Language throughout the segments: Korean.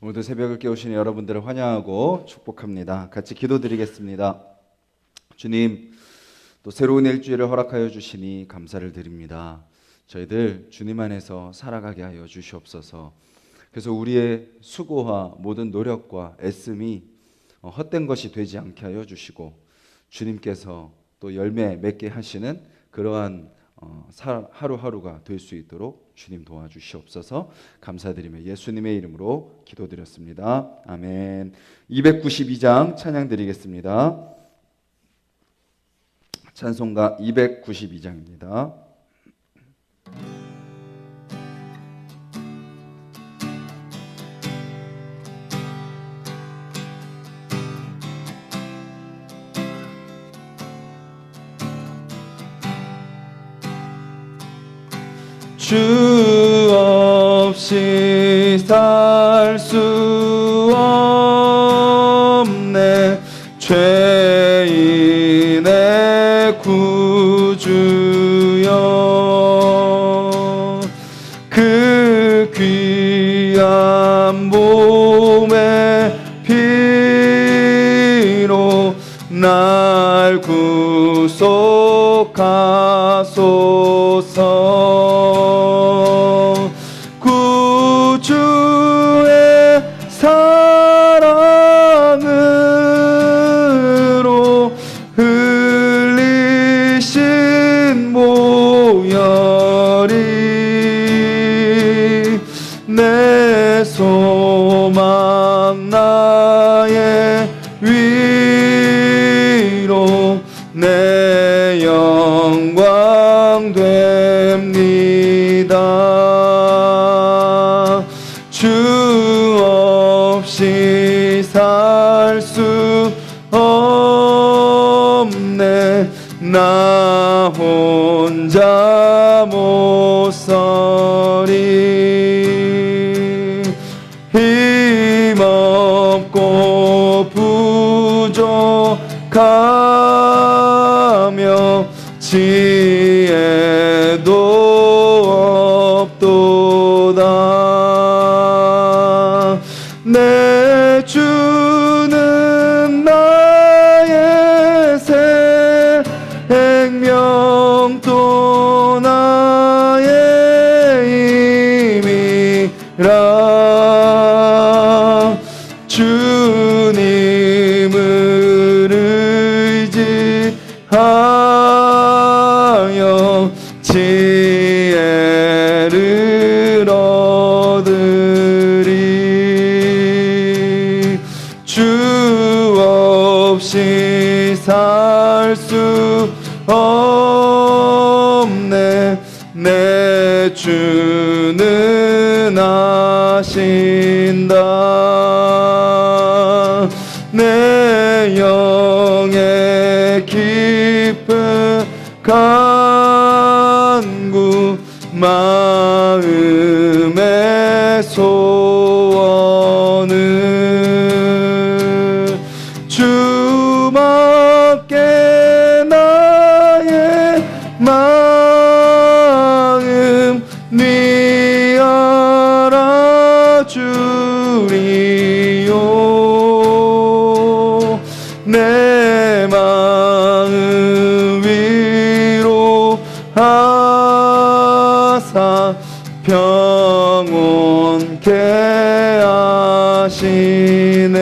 오늘도 새벽을 깨우시는 여러분들을 환영하고 축복합니다. 같이 기도드리겠습니다. 주님, 또 새로운 일주일을 허락하여 주시니 감사를 드립니다. 저희들 주님 안에서 살아가게 하여 주시옵소서. 그래서 우리의 수고와 모든 노력과 애씀이 헛된 것이 되지 않게 하여 주시고, 주님께서 또 열매 맺게 하시는 그러한 하루하루가 될 수 있도록 주님 도와주시옵소서. 감사드리며 예수님의 이름으로 기도드렸습니다. 아멘. 292장 찬양 드리겠습니다. 찬송가 292장입니다. 주 없이 살 수 없네. 죄인의 구주여, 그 귀한 몸의 피로 날 구속하소서. 구주의 사랑으로 흘리신 보혈이 내 소망 나의 위로 내 영광 됩니다. 주 없이 살 수 없네. 나 혼자 못 서리. 힘없고 부족하며 지혜도 없도다. 내 주는 나의 생명 또 나의 힘이라. 주님을 의지하여 지혜를 얻으리. 주 없이 살 수 없네. 내 주는 아신다. 내 영의 깊은 간구 마음의 소원을 주밖에 나의 마음 네 알아주리요. 내 마음 위로하사 평온케 하시네.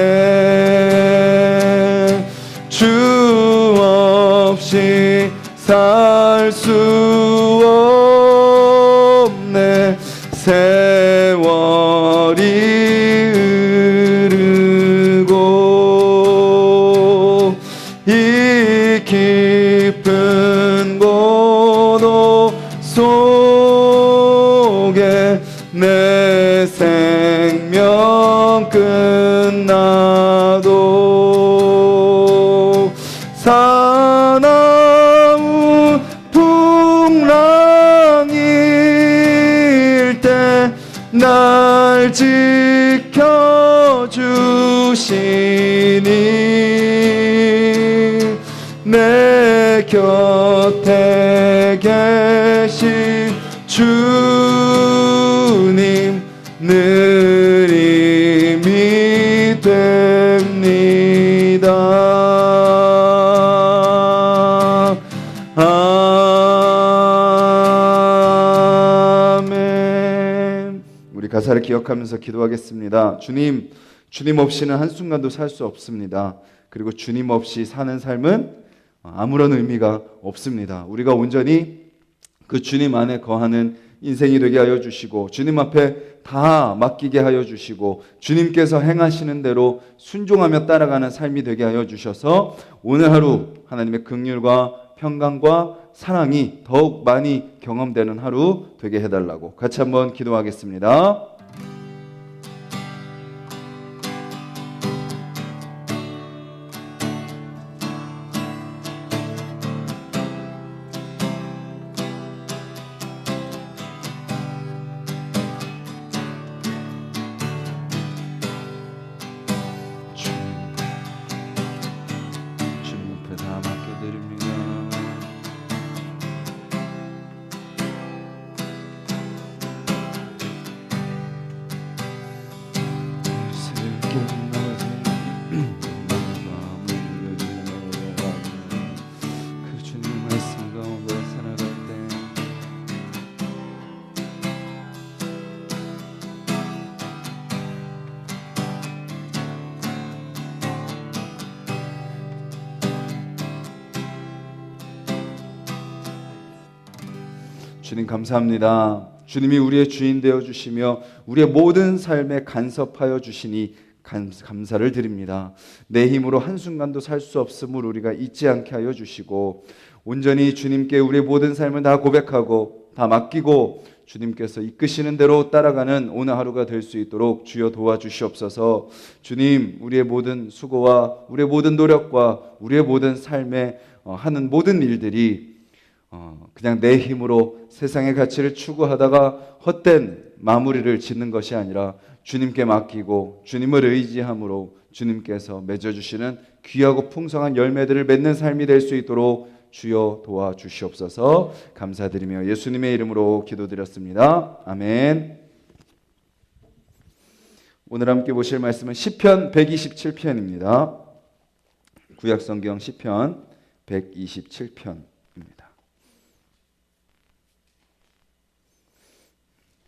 주 없이 살 수 없네. 세월이 흐르고 이 깊은 고독 속에 내 생명 끝나도 사나운 풍랑일 때 날 지켜주시니. 내 곁에 계신 주님 늘 이미 뵙니다. 아멘. 우리 가사를 기억하면서 기도하겠습니다. 주님 없이는 한순간도 살 수 없습니다. 그리고 주님 없이 사는 삶은 아무런 의미가 없습니다. 우리가 온전히 그 주님 안에 거하는 인생이 되게 하여 주시고, 주님 앞에 다 맡기게 하여 주시고, 주님께서 행하시는 대로 순종하며 따라가는 삶이 되게 하여 주셔서 오늘 하루 하나님의 긍휼과 평강과 사랑이 더욱 많이 경험되는 하루 되게 해달라고 같이 한번 기도하겠습니다. 주님 앞에 다 맡겨드립니다. 그 주님의 말씀 가운데 살아갈 때 주님 감사합니다. 주님이 우리의 주인 되어 주시며 우리의 모든 삶에 간섭하여 주시니 감사를 드립니다. 내 힘으로 한순간도 살 수 없음을 우리가 잊지 않게 하여 주시고, 온전히 주님께 우리의 모든 삶을 다 고백하고 다 맡기고 주님께서 이끄시는 대로 따라가는 오늘 하루가 될 수 있도록 주여 도와주시옵소서. 주님, 우리의 모든 수고와 우리의 모든 노력과 우리의 모든 삶에 하는 모든 일들이 그냥 내 힘으로 세상의 가치를 추구하다가 헛된 마무리를 짓는 것이 아니라 주님께 맡기고 주님을 의지함으로 주님께서 맺어주시는 귀하고 풍성한 열매들을 맺는 삶이 될 수 있도록 주여 도와주시옵소서. 감사드리며 예수님의 이름으로 기도드렸습니다. 아멘. 오늘 함께 보실 말씀은 시편 127편입니다. 구약성경 시편 127편입니다.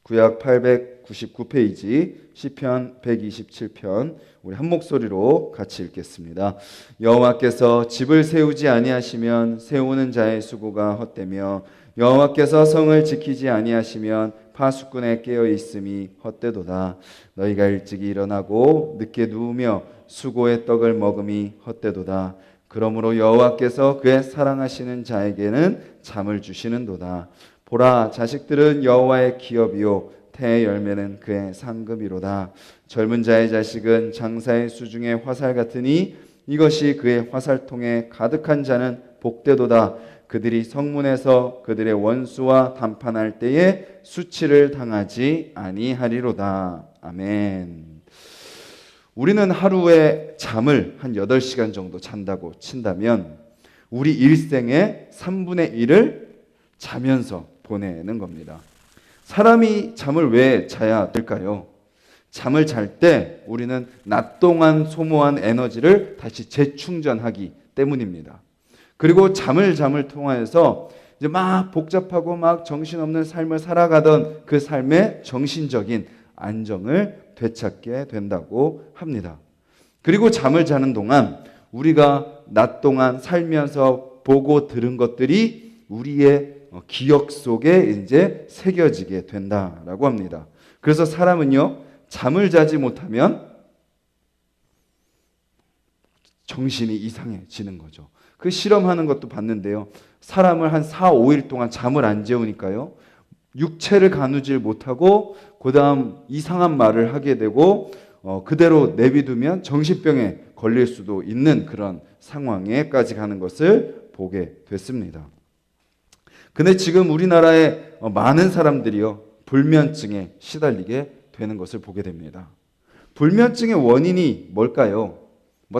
구약 899페이지 시편 127편 우리 한 목소리로 같이 읽겠습니다. 여호와께서 집을 세우지 아니하시면 세우는 자의 수고가 헛되며 여호와께서 성을 지키지 아니하시면 파수꾼의 깨어 있음이 헛되도다. 너희가 일찍이 일어나고 늦게 누우며 수고의 떡을 먹음이 헛되도다. 그러므로 여호와께서 그의 사랑하시는 자에게는 잠을 주시는도다. 보라, 자식들은 여호와의 기업이요 태의 열매는 그의 상급이로다. 젊은 자의 자식은 장사의 수중의 화살 같으니 이것이 그의 화살통에 가득한 자는 복되도다. 그들이 성문에서 그들의 원수와 담판할 때에 수치를 당하지 아니하리로다. 아멘. 우리는 하루에 잠을 한 8시간 정도 잔다고 친다면 우리 일생의 3분의 1을 자면서 보내는 겁니다. 사람이 잠을 왜 자야 될까요? 잠을 잘 때 우리는 낮 동안 소모한 에너지를 다시 재충전하기 때문입니다. 그리고 잠을 통하여서 이제 막 복잡하고 막 정신없는 삶을 살아가던 그 삶의 정신적인 안정을 되찾게 된다고 합니다. 그리고 잠을 자는 동안 우리가 낮 동안 살면서 보고 들은 것들이 우리의 기억 속에 이제 새겨지게 된다라고 합니다. 그래서 사람은요, 잠을 자지 못하면 정신이 이상해지는 거죠. 그 실험하는 것도 봤는데요. 사람을 한 4, 5일 동안 잠을 안 재우니까요. 육체를 가누질 못하고 그 다음 이상한 말을 하게 되고 그대로 내비두면 정신병에 걸릴 수도 있는 그런 상황에까지 가는 것을 보게 됐습니다. 근데 지금 우리나라의 많은 사람들이요, 불면증에 시달리게 되는 것을 보게 됩니다. 불면증의 원인이 뭘까요?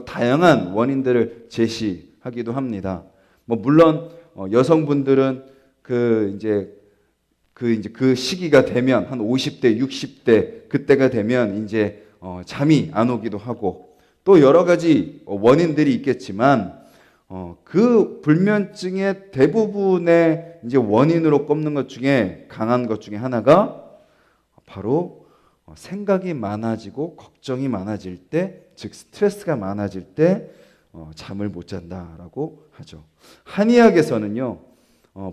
다양한 원인들을 제시하기도 합니다. 물론 여성분들은 그 시기가 되면 한 50대, 60대 그때가 되면 이제 잠이 안 오기도 하고 또 여러 가지 원인들이 있겠지만 그 불면증의 대부분의 이제 원인으로 꼽는 것 중에 강한 것 중에 하나가 바로 생각이 많아지고 걱정이 많아질 때, 즉 스트레스가 많아질 때 잠을 못 잔다라고 하죠. 한의학에서는요,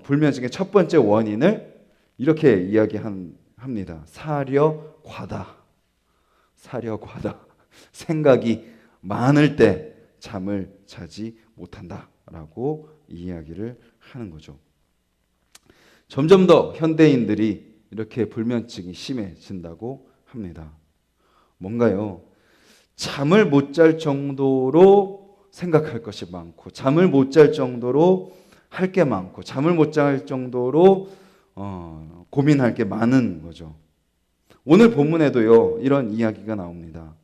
불면증의 첫 번째 원인을 이렇게 이야기합니다. 사려과다. 사려과다. 생각이 많을 때 잠을 자지 못한다라고 이야기를 하는 거죠. 점점 더 현대인들이 이렇게 불면증이 심해진다고 합니다. 뭔가요? 잠을 못 잘 정도로 생각할 것이 많고, 잠을 못 잘 정도로 할 게 많고, 잠을 못 잘 정도로 고민할 게 많은 거죠. 오늘 본문에도요, 이런 이야기가 나옵니다.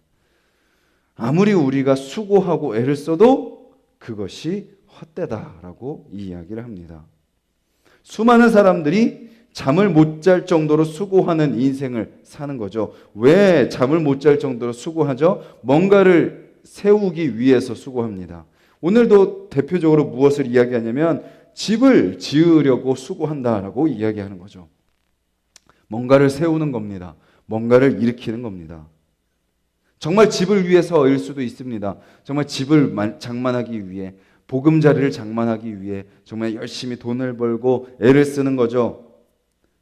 아무리 우리가 수고하고 애를 써도 그것이 헛되다라고 이야기를 합니다. 수많은 사람들이 잠을 못 잘 정도로 수고하는 인생을 사는 거죠. 왜 잠을 못 잘 정도로 수고하죠? 뭔가를 세우기 위해서 수고합니다. 오늘도 대표적으로 무엇을 이야기하냐면 집을 지으려고 수고한다라고 이야기하는 거죠. 뭔가를 세우는 겁니다. 뭔가를 일으키는 겁니다. 정말 집을 위해서일 수도 있습니다. 정말 집을 장만하기 위해, 보금자리를 장만하기 위해 정말 열심히 돈을 벌고 애를 쓰는 거죠.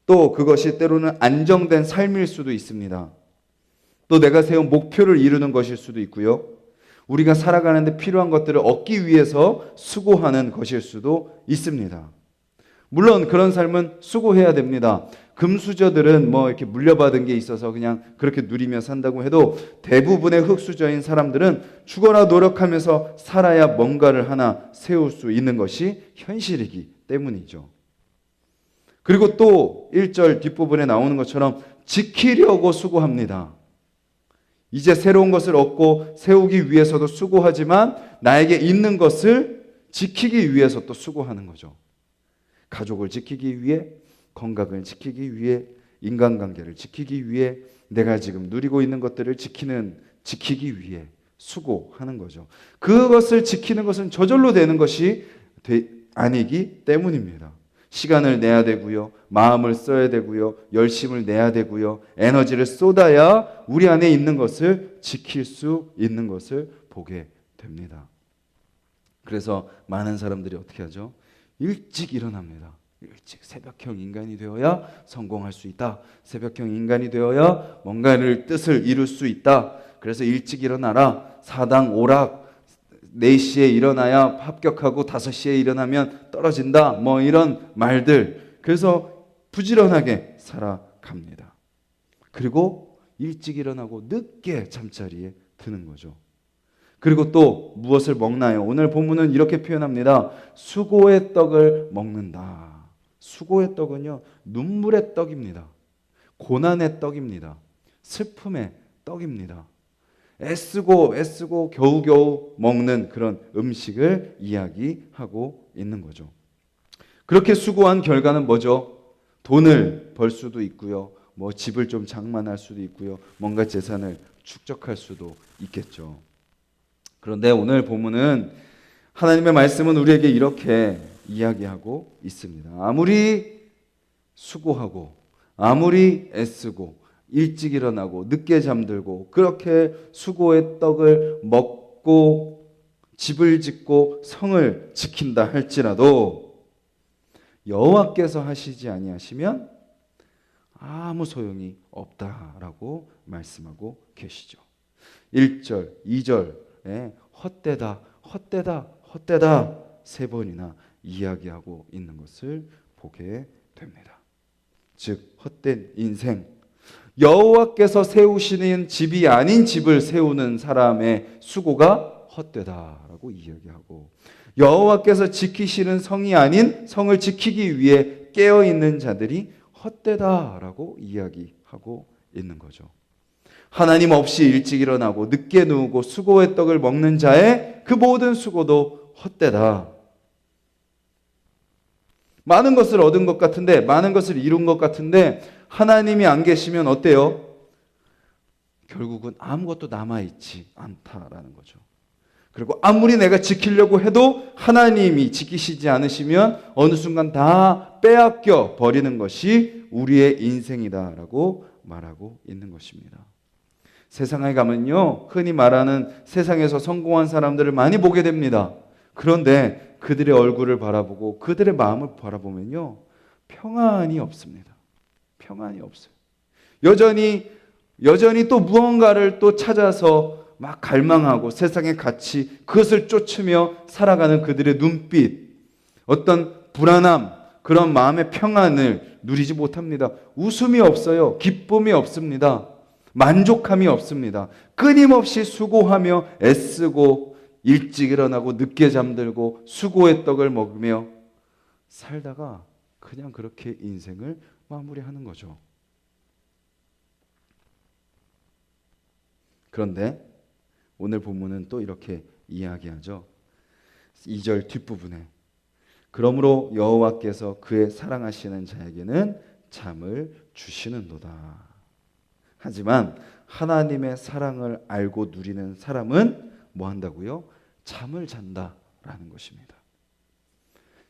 또 그것이 때로는 안정된 삶일 수도 있습니다. 또 내가 세운 목표를 이루는 것일 수도 있고요. 우리가 살아가는데 필요한 것들을 얻기 위해서 수고하는 것일 수도 있습니다. 물론 그런 삶은 수고해야 됩니다. 금수저들은 이렇게 물려받은 게 있어서 그냥 그렇게 누리며 산다고 해도 대부분의 흑수저인 사람들은 죽어라 노력하면서 살아야 뭔가를 하나 세울 수 있는 것이 현실이기 때문이죠. 그리고 또 1절 뒷부분에 나오는 것처럼 지키려고 수고합니다. 이제 새로운 것을 얻고 세우기 위해서도 수고하지만 나에게 있는 것을 지키기 위해서 또 수고하는 거죠. 가족을 지키기 위해, 건강을 지키기 위해, 인간관계를 지키기 위해, 내가 지금 누리고 있는 것들을 지키기 위해 수고하는 거죠. 그것을 지키는 것은 저절로 되는 것이 아니기 때문입니다. 시간을 내야 되고요, 마음을 써야 되고요, 열심을 내야 되고요, 에너지를 쏟아야 우리 안에 있는 것을 지킬 수 있는 것을 보게 됩니다. 그래서 많은 사람들이 어떻게 하죠? 일찍 일어납니다. 일찍 새벽형 인간이 되어야 성공할 수 있다. 새벽형 인간이 되어야 뭔가를 뜻을 이룰 수 있다. 그래서 일찍 일어나라. 사당 오락 4시에 일어나야 합격하고 5시에 일어나면 떨어진다. 이런 말들. 그래서 부지런하게 살아갑니다. 그리고 일찍 일어나고 늦게 잠자리에 드는 거죠. 그리고 또 무엇을 먹나요? 오늘 본문은 이렇게 표현합니다. 수고의 떡을 먹는다. 수고의 떡은요, 눈물의 떡입니다. 고난의 떡입니다. 슬픔의 떡입니다. 애쓰고 겨우겨우 먹는 그런 음식을 이야기하고 있는 거죠. 그렇게 수고한 결과는 뭐죠? 돈을 벌 수도 있고요. 집을 좀 장만할 수도 있고요. 뭔가 재산을 축적할 수도 있겠죠. 그런데 오늘 본문은 하나님의 말씀은 우리에게 이렇게 이야기하고 있습니다. 아무리 수고하고 아무리 애쓰고 일찍 일어나고 늦게 잠들고 그렇게 수고의 떡을 먹고 집을 짓고 성을 지킨다 할지라도 여호와께서 하시지 아니하시면 아무 소용이 없다라고 말씀하고 계시죠. 1절, 2절에 헛되다, 헛되다, 헛되다 3번이나 이야기하고 있는 것을 보게 됩니다. 즉 헛된 인생, 여호와께서 세우시는 집이 아닌 집을 세우는 사람의 수고가 헛되다라고 이야기하고, 여호와께서 지키시는 성이 아닌 성을 지키기 위해 깨어있는 자들이 헛되다라고 이야기하고 있는 거죠. 하나님 없이 일찍 일어나고 늦게 누우고 수고의 떡을 먹는 자의 그 모든 수고도 헛되다. 많은 것을 얻은 것 같은데, 많은 것을 이룬 것 같은데 하나님이 안 계시면 어때요? 결국은 아무것도 남아있지 않다라는 거죠. 그리고 아무리 내가 지키려고 해도 하나님이 지키시지 않으시면 어느 순간 다 빼앗겨 버리는 것이 우리의 인생이다라고 말하고 있는 것입니다. 세상에 가면요, 흔히 말하는 세상에서 성공한 사람들을 많이 보게 됩니다. 그런데 그들의 얼굴을 바라보고 그들의 마음을 바라보면요, 평안이 없습니다. 평안이 없어요. 여전히 또 무언가를 또 찾아서 막 갈망하고 세상의 가치, 그것을 쫓으며 살아가는 그들의 눈빛, 어떤 불안함, 그런 마음의 평안을 누리지 못합니다. 웃음이 없어요. 기쁨이 없습니다. 만족함이 없습니다. 끊임없이 수고하며 애쓰고 일찍 일어나고 늦게 잠들고 수고의 떡을 먹으며 살다가 그냥 그렇게 인생을 마무리하는 거죠. 그런데 오늘 본문은 또 이렇게 이야기하죠. 2절 뒷부분에 그러므로 여호와께서 그의 사랑하시는 자에게는 잠을 주시는도다. 하지만 하나님의 사랑을 알고 누리는 사람은 뭐 한다고요? 잠을 잔다라는 것입니다.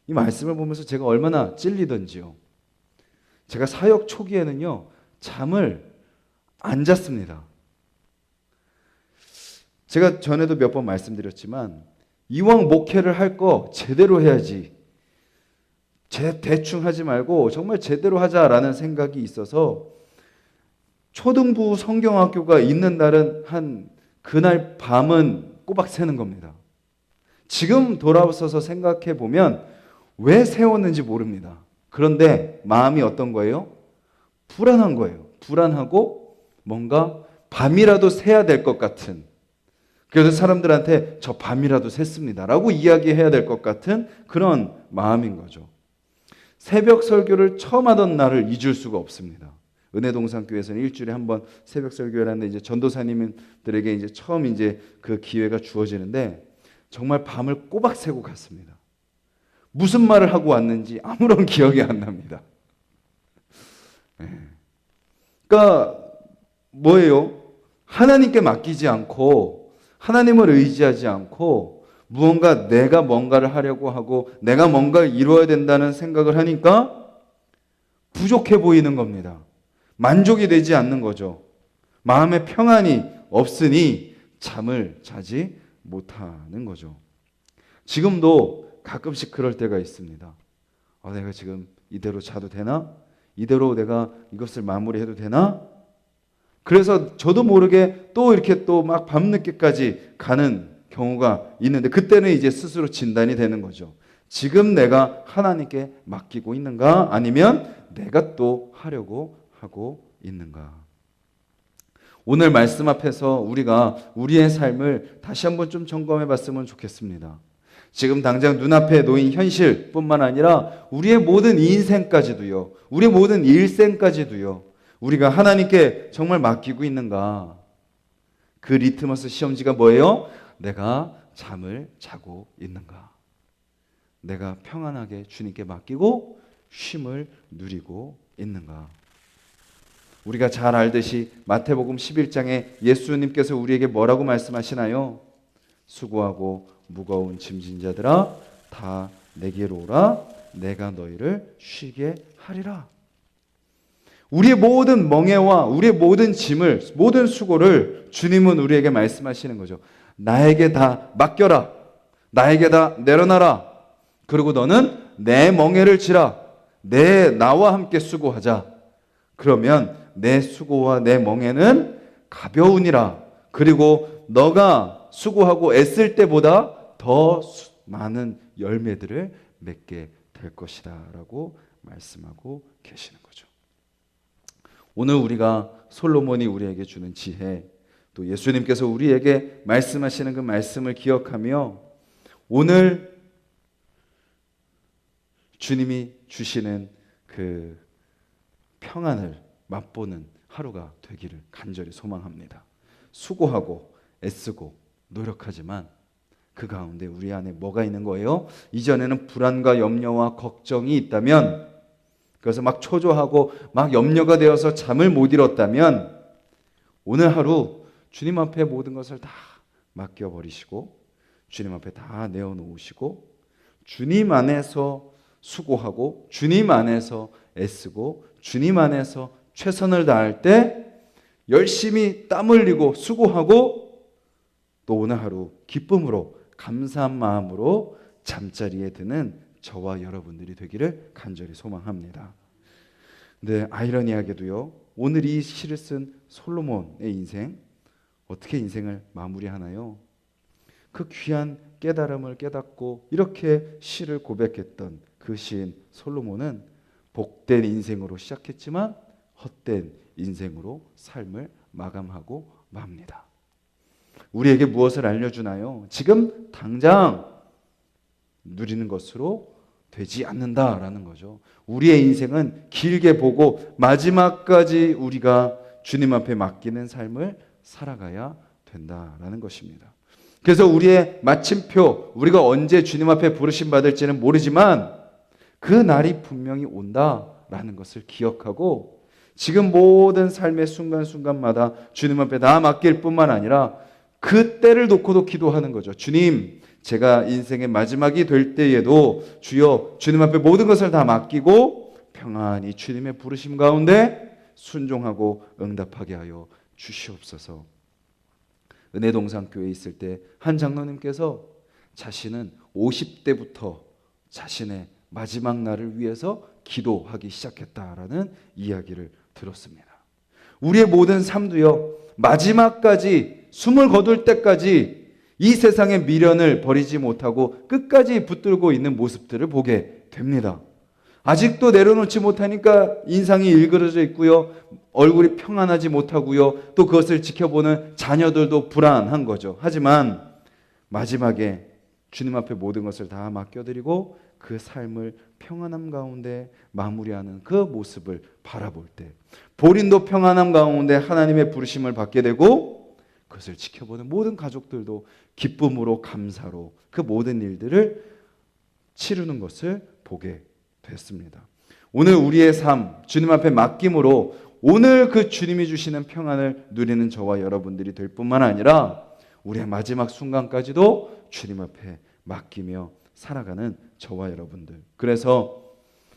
이 말씀을 보면서 제가 얼마나 찔리던지요. 제가 사역 초기에는요, 잠을 안 잤습니다. 제가 전에도 몇 번 말씀드렸지만 이왕 목회를 할 거 제대로 해야지, 대충 하지 말고 정말 제대로 하자라는 생각이 있어서 초등부 성경학교가 있는 날은 그날 밤은 꼬박 새는 겁니다. 지금 돌아서서 생각해 보면 왜 세웠는지 모릅니다. 그런데 마음이 어떤 거예요? 불안한 거예요. 불안하고 뭔가 밤이라도 새야 될 것 같은, 그래서 사람들한테 저 밤이라도 샜습니다 라고 이야기해야 될 것 같은 그런 마음인 거죠. 새벽 설교를 처음 하던 날을 잊을 수가 없습니다. 은혜동산교회에서는 일주일에 한 번 새벽 설교를 하는데 이제 전도사님들에게 이제 처음 이제 그 기회가 주어지는데 정말 밤을 꼬박 새고 갔습니다. 무슨 말을 하고 왔는지 아무런 기억이 안 납니다. 그러니까 뭐예요? 하나님께 맡기지 않고 하나님을 의지하지 않고 무언가 내가 뭔가를 하려고 하고 내가 뭔가를 이루어야 된다는 생각을 하니까 부족해 보이는 겁니다. 만족이 되지 않는 거죠. 마음의 평안이 없으니 잠을 자지 못하는 거죠. 지금도 가끔씩 그럴 때가 있습니다. 내가 지금 이대로 자도 되나? 이대로 내가 이것을 마무리해도 되나? 그래서 저도 모르게 또 이렇게 또 막 밤늦게까지 가는 경우가 있는데 그때는 이제 스스로 진단이 되는 거죠. 지금 내가 하나님께 맡기고 있는가? 아니면 내가 또 하려고 하고 있는가? 오늘 말씀 앞에서 우리가 우리의 삶을 다시 한번 좀 점검해 봤으면 좋겠습니다. 지금 당장 눈앞에 놓인 현실뿐만 아니라 우리의 모든 인생까지도요, 우리의 모든 일생까지도요, 우리가 하나님께 정말 맡기고 있는가? 그 리트머스 시험지가 뭐예요? 내가 잠을 자고 있는가? 내가 평안하게 주님께 맡기고 쉼을 누리고 있는가? 우리가 잘 알듯이 마태복음 11장에 예수님께서 우리에게 뭐라고 말씀하시나요? 수고하고 무거운 짐진 자들아 다 내게로 오라, 내가 너희를 쉬게 하리라. 우리의 모든 멍에와 우리의 모든 짐을, 모든 수고를 주님은 우리에게 말씀하시는 거죠. 나에게 다 맡겨라. 나에게 다 내려놔라. 그리고 너는 내 멍에를 지라. 나와 함께 수고하자. 그러면 내 수고와 내 멍에는 가벼우니라. 그리고 너가 수고하고 애쓸 때보다 더 많은 열매들을 맺게 될 것이다 라고 말씀하고 계시는 거죠. 오늘 우리가 솔로몬이 우리에게 주는 지혜, 또 예수님께서 우리에게 말씀하시는 그 말씀을 기억하며 오늘 주님이 주시는 그 평안을 맛보는 하루가 되기를 간절히 소망합니다. 수고하고 애쓰고 노력하지만 그 가운데 우리 안에 뭐가 있는 거예요? 이전에는 불안과 염려와 걱정이 있다면, 그래서 막 초조하고 막 염려가 되어서 잠을 못 이뤘다면 오늘 하루 주님 앞에 모든 것을 다 맡겨버리시고 주님 앞에 다 내어놓으시고 주님 안에서 수고하고 주님 안에서 애쓰고 주님 안에서 최선을 다할 때 열심히 땀 흘리고 수고하고 또 오늘 하루 기쁨으로 감사한 마음으로 잠자리에 드는 저와 여러분들이 되기를 간절히 소망합니다. 근데 아이러니하게도요, 오늘 이 시를 쓴 솔로몬의 인생, 어떻게 인생을 마무리하나요? 그 귀한 깨달음을 깨닫고 이렇게 시를 고백했던 그 시인 솔로몬은 복된 인생으로 시작했지만 헛된 인생으로 삶을 마감하고 맙니다. 우리에게 무엇을 알려주나요? 지금 당장 누리는 것으로 되지 않는다라는 거죠. 우리의 인생은 길게 보고 마지막까지 우리가 주님 앞에 맡기는 삶을 살아가야 된다라는 것입니다. 그래서 우리의 마침표, 우리가 언제 주님 앞에 부르심 받을지는 모르지만 그 날이 분명히 온다라는 것을 기억하고 지금 모든 삶의 순간순간마다 주님 앞에 다 맡길 뿐만 아니라 그 때를 놓고도 기도하는 거죠. 주님, 제가 인생의 마지막이 될 때에도 주여 주님 앞에 모든 것을 다 맡기고 평안히 주님의 부르심 가운데 순종하고 응답하게 하여 주시옵소서. 은혜동산교회에 있을 때 한 장로님께서 자신은 50대부터 자신의 마지막 날을 위해서 기도하기 시작했다라는 이야기를 들었습니다. 우리의 모든 삶도요, 마지막까지 숨을 거둘 때까지 이 세상의 미련을 버리지 못하고 끝까지 붙들고 있는 모습들을 보게 됩니다. 아직도 내려놓지 못하니까 인상이 일그러져 있고요, 얼굴이 평안하지 못하고요, 또 그것을 지켜보는 자녀들도 불안한 거죠. 하지만 마지막에 주님 앞에 모든 것을 다 맡겨드리고 그 삶을 평안함 가운데 마무리하는 그 모습을 바라볼 때 본인도 평안함 가운데 하나님의 부르심을 받게 되고 그것을 지켜보는 모든 가족들도 기쁨으로 감사로 그 모든 일들을 치르는 것을 보게 됐습니다. 오늘 우리의 삶 주님 앞에 맡김으로 오늘 그 주님이 주시는 평안을 누리는 저와 여러분들이 될 뿐만 아니라 우리의 마지막 순간까지도 주님 앞에 맡기며 살아가는 저와 여러분들. 그래서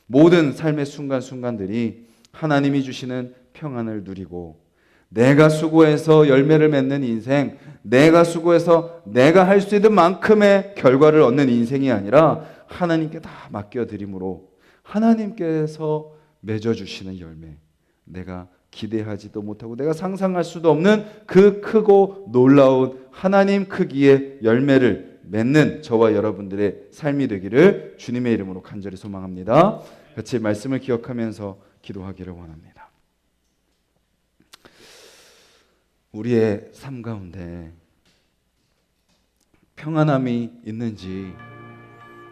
모든 삶의 순간순간들이 하나님이 주시는 평안을 누리고 내가 수고해서 열매를 맺는 인생, 내가 수고해서 내가 할 수 있는 만큼의 결과를 얻는 인생이 아니라 하나님께 다 맡겨드림으로 하나님께서 맺어주시는 열매, 내가 기대하지도 못하고 내가 상상할 수도 없는 그 크고 놀라운 하나님 크기의 열매를 맺는 저와 여러분들의 삶이 되기를 주님의 이름으로 간절히 소망합니다. 같이 말씀을 기억하면서 기도하기를 원합니다. 우리의 삶 가운데 평안함이 있는지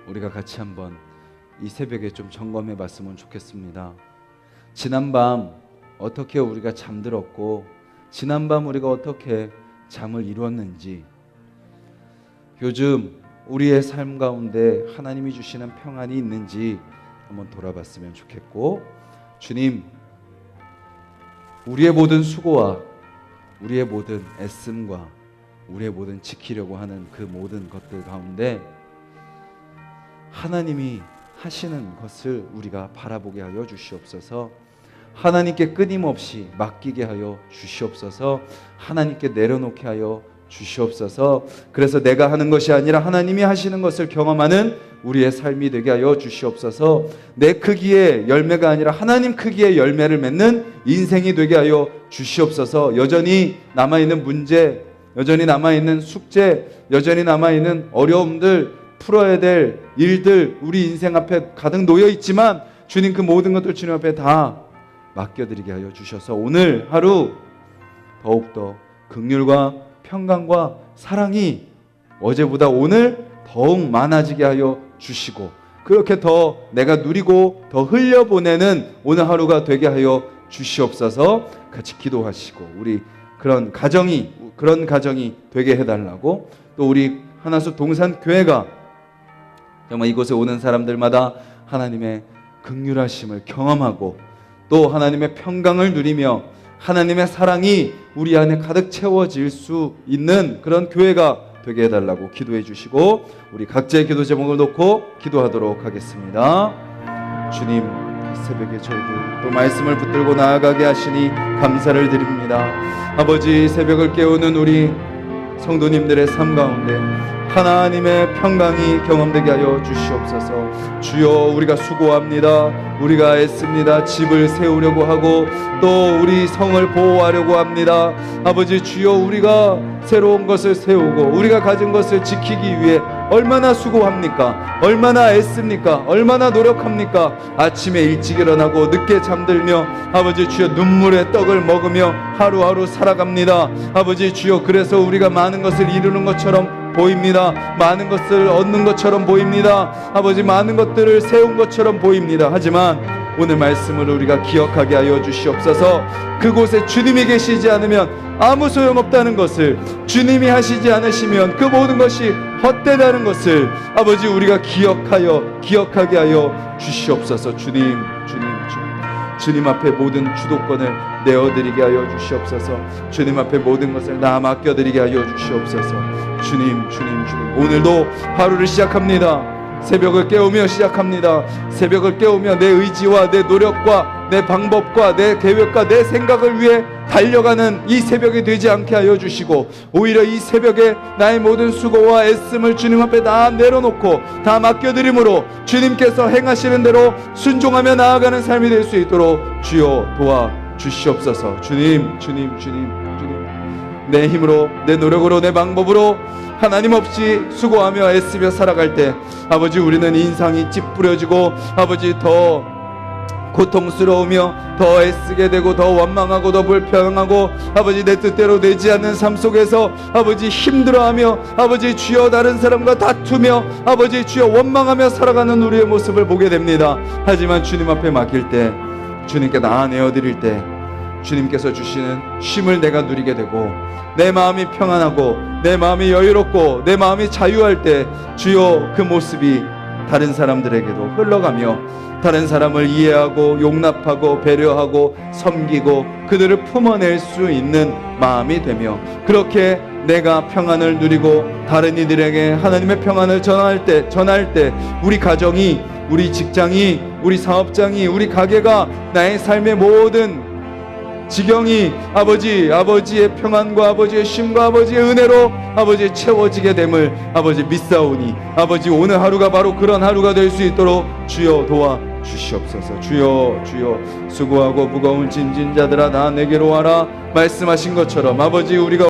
우리가 같이 한번 이 새벽에 좀 점검해 봤으면 좋겠습니다. 지난밤 어떻게 우리가 잠들었고 지난밤 우리가 어떻게 잠을 이루었는지, 요즘 우리의 삶 가운데 하나님이 주시는 평안이 있는지 한번 돌아봤으면 좋겠고, 주님, 우리의 모든 수고와 우리의 모든 애씀과 우리의 모든 지키려고 하는 그 모든 것들 가운데 하나님이 하시는 것을 우리가 바라보게 하여 주시옵소서. 하나님께 끊임없이 맡기게 하여 주시옵소서. 하나님께 내려놓게 하여 주시옵소서. 그래서 내가 하는 것이 아니라 하나님이 하시는 것을 경험하는 우리의 삶이 되게 하여 주시옵소서. 내 크기의 열매가 아니라 하나님 크기의 열매를 맺는 인생이 되게 하여 주시옵소서. 여전히 남아있는 문제, 여전히 남아있는 숙제, 여전히 남아있는 어려움들, 풀어야 될 일들 우리 인생 앞에 가득 놓여 있지만 주님 그 모든 것들 주님 앞에 다 맡겨드리게 하여 주셔서 오늘 하루 더욱더 긍휼과 평강과 사랑이 어제보다 오늘 더욱 많아지게 하여 주시고 그렇게 더 내가 누리고 더 흘려보내는 오늘 하루가 되게 하여 주시옵소서. 같이 기도하시고 우리 그런 가정이 되게 해달라고, 또 우리 하나수 동산교회가 정말 이곳에 오는 사람들마다 하나님의 긍휼하심을 경험하고 또 하나님의 평강을 누리며 하나님의 사랑이 우리 안에 가득 채워질 수 있는 그런 교회가 되게 해달라고 기도해 주시고 우리 각자의 기도 제목을 놓고 기도하도록 하겠습니다. 주님, 새벽에 저희들 또 말씀을 붙들고 나아가게 하시니 감사를 드립니다. 아버지, 새벽을 깨우는 우리 성도님들의 삶 가운데 하나님의 평강이 경험되게 하여 주시옵소서. 주여, 우리가 수고합니다. 우리가 애씁니다. 집을 세우려고 하고 또 우리 성을 보호하려고 합니다. 아버지, 주여, 우리가 새로운 것을 세우고 우리가 가진 것을 지키기 위해 얼마나 수고합니까? 얼마나 애씁니까? 얼마나 노력합니까? 아침에 일찍 일어나고 늦게 잠들며 아버지 주여 눈물의 떡을 먹으며 하루하루 살아갑니다. 아버지 주여, 그래서 우리가 많은 것을 이루는 것처럼 보입니다. 많은 것을 얻는 것처럼 보입니다. 아버지, 많은 것들을 세운 것처럼 보입니다. 하지만 오늘 말씀을 우리가 기억하게 하여 주시옵소서. 그곳에 주님이 계시지 않으면 아무 소용없다는 것을, 주님이 하시지 않으시면 그 모든 것이 헛되다는 것을 아버지 우리가 기억하게 하여 주시옵소서. 주님 앞에 모든 주도권을 내어드리게 하여 주시옵소서. 주님 앞에 모든 것을 다 맡겨드리게 하여 주시옵소서. 주님, 오늘도 하루를 시작합니다. 새벽을 깨우며 시작합니다. 새벽을 깨우며 내 의지와 내 노력과 내 방법과 내 계획과 내 생각을 위해 달려가는 이 새벽이 되지 않게 하여 주시고, 오히려 이 새벽에 나의 모든 수고와 애씀을 주님 앞에 다 내려놓고 다 맡겨드림으로 주님께서 행하시는 대로 순종하며 나아가는 삶이 될 수 있도록 주여 도와 주시옵소서. 주님, 내 힘으로, 내 노력으로, 내 방법으로 하나님 없이 수고하며 애쓰며 살아갈 때 아버지, 우리는 인상이 찌푸려지고 아버지 더 고통스러우며 더 애쓰게 되고 더 원망하고 더 불평하고 아버지 내 뜻대로 되지 않는 삶 속에서 아버지 힘들어하며 아버지 주여 다른 사람과 다투며 아버지 주여 원망하며 살아가는 우리의 모습을 보게 됩니다. 하지만 주님 앞에 맡길 때, 주님께 나아내어드릴 때 주님께서 주시는 쉼을 내가 누리게 되고 내 마음이 평안하고 내 마음이 여유롭고 내 마음이 자유할 때 주여 그 모습이 다른 사람들에게도 흘러가며 다른 사람을 이해하고 용납하고 배려하고 섬기고 그들을 품어낼 수 있는 마음이 되며, 그렇게 내가 평안을 누리고 다른 이들에게 하나님의 평안을 전할 때 우리 가정이, 우리 직장이, 우리 사업장이, 우리 가게가, 나의 삶의 모든 지경이 아버지의 평안과 아버지의 쉼과 아버지의 은혜로 아버지 채워지게 됨을 아버지 믿사오니 아버지 오늘 하루가 바로 그런 하루가 될 수 있도록 주여 도와 주시옵소서. 주여 수고하고 무거운 짐진 자들아 나 내게로 와라 말씀하신 것처럼 아버지 우리가